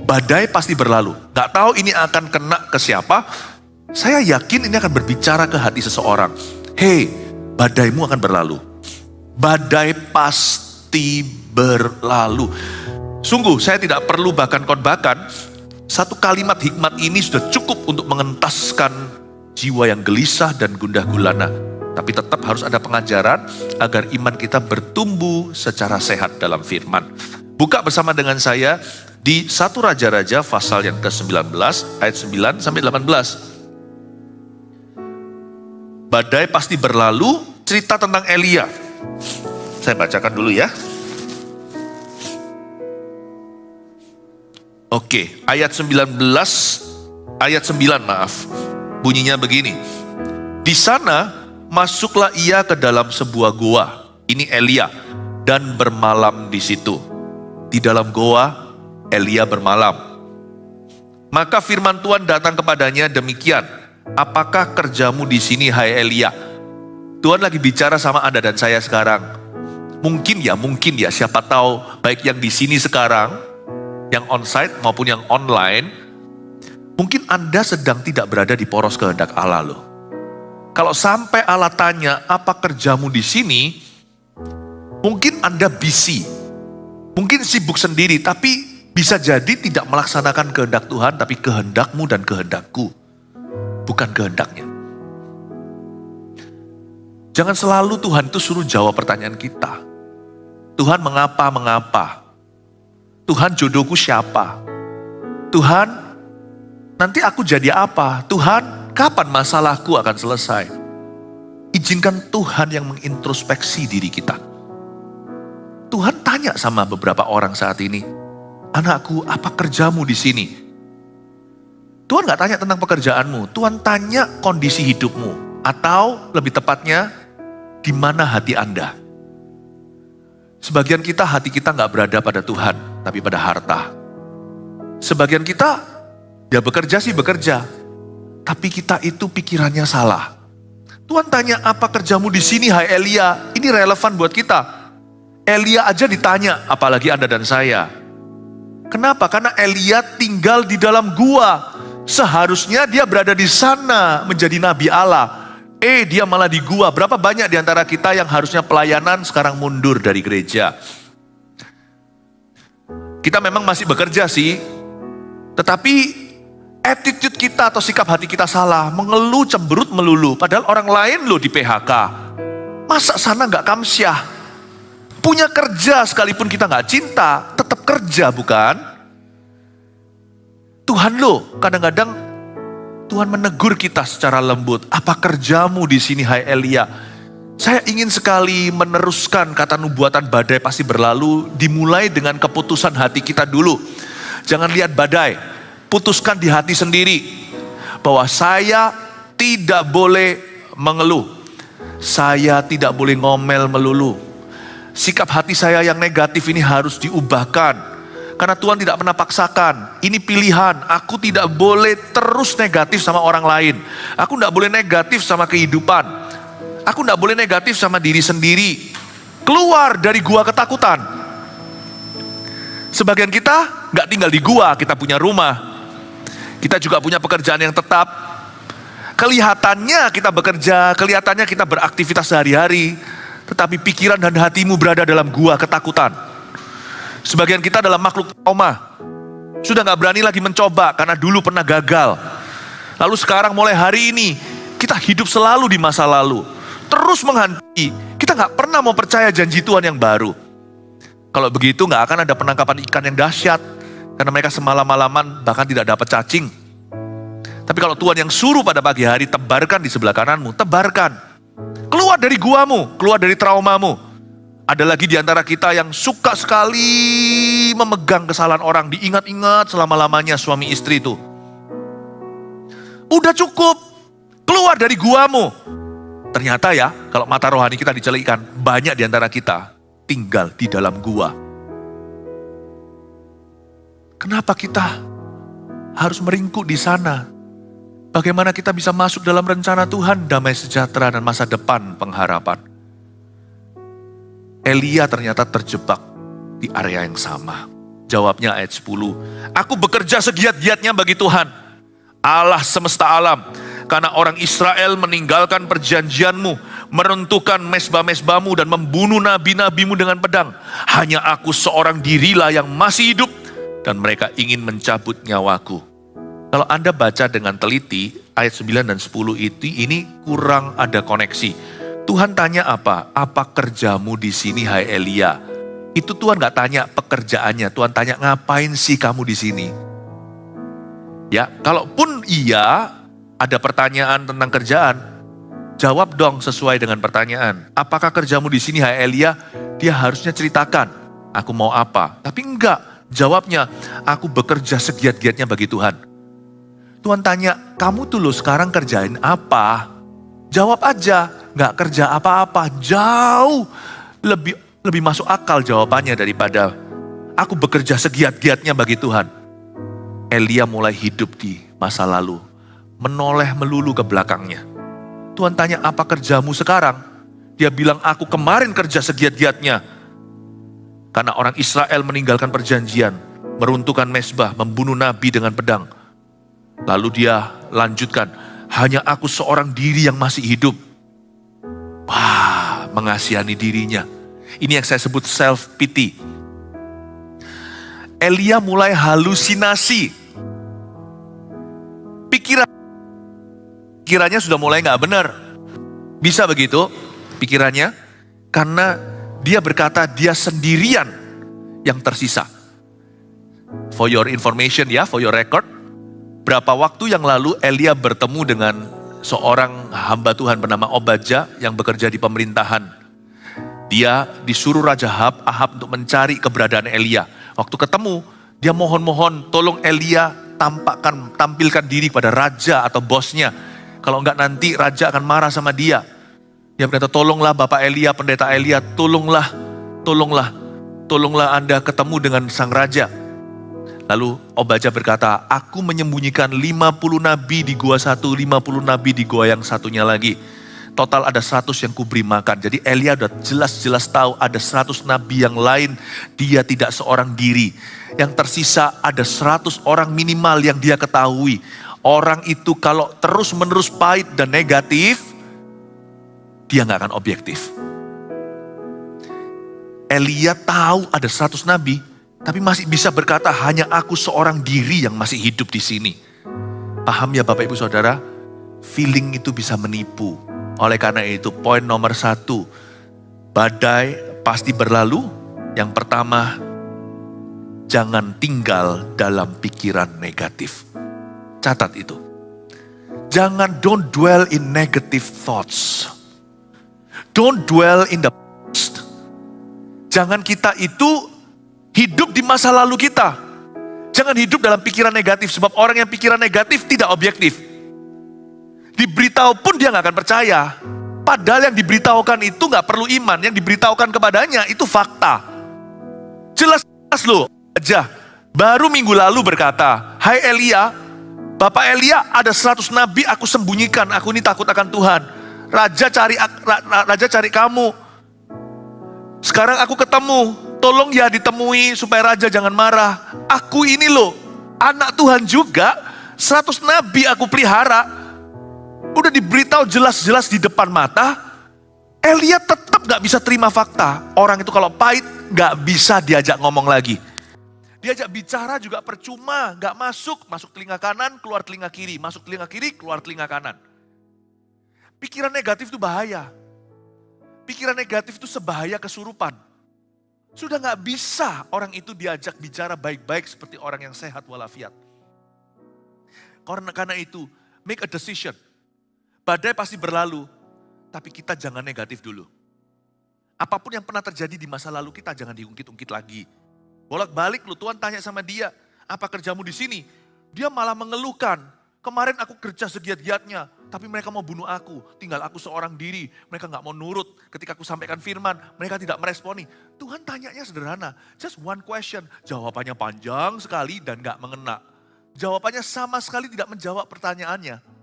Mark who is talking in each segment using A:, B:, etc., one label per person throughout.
A: Badai pasti berlalu. Gak tahu ini akan kena ke siapa. Saya yakin ini akan berbicara ke hati seseorang. Hei, badaimu akan berlalu. Badai pasti berlalu. Sungguh saya tidak perlu bahkan khotbahkan. Satu kalimat hikmat ini sudah cukup untuk mengentaskan jiwa yang gelisah dan gundah gulana. Tapi tetap harus ada pengajaran agar iman kita bertumbuh secara sehat dalam firman. Buka bersama dengan saya di 1 Raja-Raja pasal yang ke-19 ayat 9 sampai 18. Badai pasti berlalu, cerita tentang Elia. Saya bacakan dulu ya. Oke, ayat 19, ayat 9 maaf. Bunyinya begini. Di sana masuklah ia ke dalam sebuah goa. Ini Elia, dan bermalam di situ. Di dalam goa, Elia bermalam. Maka firman Tuhan datang kepadanya demikian. Apakah kerjamu di sini, hai Elia? Tuhan lagi bicara sama Anda dan saya sekarang. Mungkin ya, siapa tahu baik yang di sini sekarang, yang onsite maupun yang online, mungkin Anda sedang tidak berada di poros kehendak Allah loh. Kalau sampai Allah tanya, apa kerjamu di sini? Mungkin Anda busy, mungkin sibuk sendiri, tapi bisa jadi tidak melaksanakan kehendak Tuhan, tapi kehendakmu dan kehendakku, bukan kehendaknya. Jangan selalu Tuhan itu suruh jawab pertanyaan kita. Tuhan mengapa? Tuhan jodohku siapa? Tuhan nanti aku jadi apa? Tuhan kapan masalahku akan selesai? Izinkan Tuhan yang mengintrospeksi diri kita. Tuhan tanya sama beberapa orang saat ini, anakku, apa kerjamu di sini? Tuhan gak tanya tentang pekerjaanmu, Tuhan tanya kondisi hidupmu. Atau lebih tepatnya, di mana hati Anda? Sebagian kita, hati kita gak berada pada Tuhan, tapi pada harta. Sebagian kita, ya bekerja sih bekerja, tapi kita itu pikirannya salah. Tuhan tanya, apa kerjamu di sini, hai Elia? Ini relevan buat kita. Elia aja ditanya, apalagi Anda dan saya. Kenapa? Karena Elia tinggal di dalam gua. Seharusnya dia berada di sana menjadi nabi Allah. Dia malah di gua. Berapa banyak di antara kita yang harusnya pelayanan sekarang mundur dari gereja? Kita memang masih bekerja sih, tetapi attitude kita atau sikap hati kita salah. Mengeluh, cemberut, melulu. Padahal orang lain loh di PHK. Masa sana gak kamsyah? Punya kerja sekalipun kita gak cinta, tetap kerja bukan? Tuhan loh, kadang-kadang Tuhan menegur kita secara lembut. Apa kerjamu di sini, hai Elia? Saya ingin sekali meneruskan kata nubuatan badai pasti berlalu, dimulai dengan keputusan hati kita dulu. Jangan lihat badai, putuskan di hati sendiri bahwa saya tidak boleh mengeluh. Saya tidak boleh ngomel melulu. Sikap hati saya yang negatif ini harus diubahkan. Karena Tuhan tidak pernah paksakan. Ini pilihan. Aku tidak boleh terus negatif sama orang lain. Aku tidak boleh negatif sama kehidupan. Aku tidak boleh negatif sama diri sendiri. Keluar dari gua ketakutan. Sebagian kita nggak tinggal di gua, kita punya rumah. Kita juga punya pekerjaan yang tetap. Kelihatannya kita bekerja, kelihatannya kita beraktivitas sehari-hari. Tetapi pikiran dan hatimu berada dalam gua ketakutan. Sebagian kita adalah makhluk trauma. Sudah gak berani lagi mencoba karena dulu pernah gagal. Lalu sekarang mulai hari ini, kita hidup selalu di masa lalu. Terus menghantui, kita gak pernah mau percaya janji Tuhan yang baru. Kalau begitu gak akan ada penangkapan ikan yang dahsyat. Karena mereka semalam-malaman bahkan tidak dapat cacing. Tapi kalau Tuhan yang suruh pada pagi hari, tebarkan di sebelah kananmu, tebarkan. Keluar dari guamu, keluar dari traumamu. Ada lagi di antara kita yang suka sekali memegang kesalahan orang, diingat-ingat selama-lamanya suami istri itu. Udah cukup, keluar dari guamu. Ternyata ya, kalau mata rohani kita dicelikan, banyak di antara kita tinggal di dalam gua. Kenapa kita harus meringkuk di sana? Bagaimana kita bisa masuk dalam rencana Tuhan, damai sejahtera dan masa depan pengharapan? Elia ternyata terjebak di area yang sama. Jawabnya ayat 10. Aku bekerja segiat-giatnya bagi Tuhan, Allah semesta alam. Karena orang Israel meninggalkan perjanjianmu, meruntuhkan mezbah-mezbahmu dan membunuh nabi-nabimu dengan pedang. Hanya aku seorang dirilah yang masih hidup dan mereka ingin mencabut nyawaku. Kalau Anda baca dengan teliti, ayat 9 dan 10 itu, ini kurang ada koneksi. Tuhan tanya apa? Apa kerjamu di sini, hai Elia? Itu Tuhan gak tanya pekerjaannya, Tuhan tanya ngapain sih kamu di sini? Ya, kalaupun iya ada pertanyaan tentang kerjaan, jawab dong sesuai dengan pertanyaan. Apakah kerjamu di sini, hai Elia? Dia harusnya ceritakan, aku mau apa? Tapi enggak, jawabnya, aku bekerja segiat-giatnya bagi Tuhan. Tuhan tanya, kamu tuh lo sekarang kerjain apa? Jawab aja, gak kerja apa-apa. Jauh lebih masuk akal jawabannya daripada aku bekerja segiat-giatnya bagi Tuhan. Elia mulai hidup di masa lalu, menoleh melulu ke belakangnya. Tuhan tanya, apa kerjamu sekarang? Dia bilang, aku kemarin kerja segiat-giatnya. Karena orang Israel meninggalkan perjanjian, meruntuhkan mezbah, membunuh nabi dengan pedang. Lalu dia lanjutkan, hanya aku seorang diri yang masih hidup. Wah, mengasihani dirinya. Ini yang saya sebut self-pity. Elia mulai halusinasi. Pikirannya sudah mulai gak benar. Bisa begitu pikirannya? Karena dia berkata dia sendirian yang tersisa. For your information ya, for your record. Berapa waktu yang lalu Elia bertemu dengan seorang hamba Tuhan bernama Obadja yang bekerja di pemerintahan. Dia disuruh Raja Ahab untuk mencari keberadaan Elia. Waktu ketemu, dia mohon-mohon tolong Elia tampilkan diri kepada raja atau bosnya. Kalau enggak nanti raja akan marah sama dia. Dia berkata, tolonglah Bapak Elia, pendeta Elia, tolonglah Anda ketemu dengan sang raja. Lalu Obadja berkata, aku menyembunyikan 50 nabi di gua satu, 50 nabi di gua yang satunya lagi. Total ada 100 yang kuberi makan. Jadi Elia udah jelas-jelas tahu ada 100 nabi yang lain. Dia tidak seorang diri. Yang tersisa ada 100 orang minimal yang dia ketahui. Orang itu kalau terus-menerus pahit dan negatif, dia gak akan objektif. Elia tahu ada 100 nabi, tapi masih bisa berkata hanya aku seorang diri yang masih hidup di sini. Paham ya Bapak Ibu Saudara? Feeling itu bisa menipu. Oleh karena itu poin nomor 1, badai pasti berlalu. Yang pertama, jangan tinggal dalam pikiran negatif. Catat itu. Don't dwell in negative thoughts. Don't dwell in the past. Jangan kita itu hidup di masa lalu kita. Jangan hidup dalam pikiran negatif, sebab orang yang pikiran negatif tidak objektif. Diberitahu pun dia gak akan percaya. Padahal yang diberitahukan itu gak perlu iman. Yang diberitahukan kepadanya itu fakta. Jelas loh aja. Baru minggu lalu berkata, hai Elia, Bapak Elia ada 100 nabi aku sembunyikan. Aku ini takut akan Tuhan. Raja cari kamu. Sekarang aku ketemu. Tolong ya ditemui supaya raja jangan marah. Aku ini loh anak Tuhan juga. 100 nabi aku pelihara. Udah diberitahu jelas-jelas di depan mata, Elia tetap gak bisa terima fakta. Orang itu kalau pahit gak bisa diajak ngomong lagi. Diajak bicara juga percuma, gak masuk telinga kanan, keluar telinga kiri, masuk telinga kiri, keluar telinga kanan. Pikiran negatif itu bahaya. Pikiran negatif itu sebahaya kesurupan. Sudah gak bisa orang itu diajak bicara baik-baik seperti orang yang sehat walafiat. Karena itu, make a decision. Badai pasti berlalu, tapi kita jangan negatif dulu. Apapun yang pernah terjadi di masa lalu kita jangan diungkit-ungkit lagi. Bolak-balik lu, Tuhan tanya sama dia, apa kerjamu di sini? Dia malah mengeluhkan, kemarin aku kerja segiat-giatnya, tapi mereka mau bunuh aku, tinggal aku seorang diri, mereka gak mau nurut. Ketika aku sampaikan firman, mereka tidak meresponi. Tuhan tanyanya sederhana, just one question, jawabannya panjang sekali dan gak mengena. Jawabannya sama sekali tidak menjawab pertanyaannya.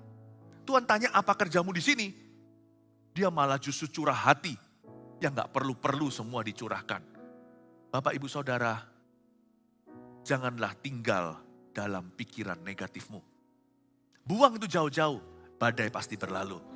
A: Tuhan tanya apa kerjamu di sini? Dia malah justru curah hati yang gak perlu-perlu semua dicurahkan. Bapak Ibu Saudara, janganlah tinggal dalam pikiran negatifmu. Buang itu jauh-jauh, badai pasti berlalu.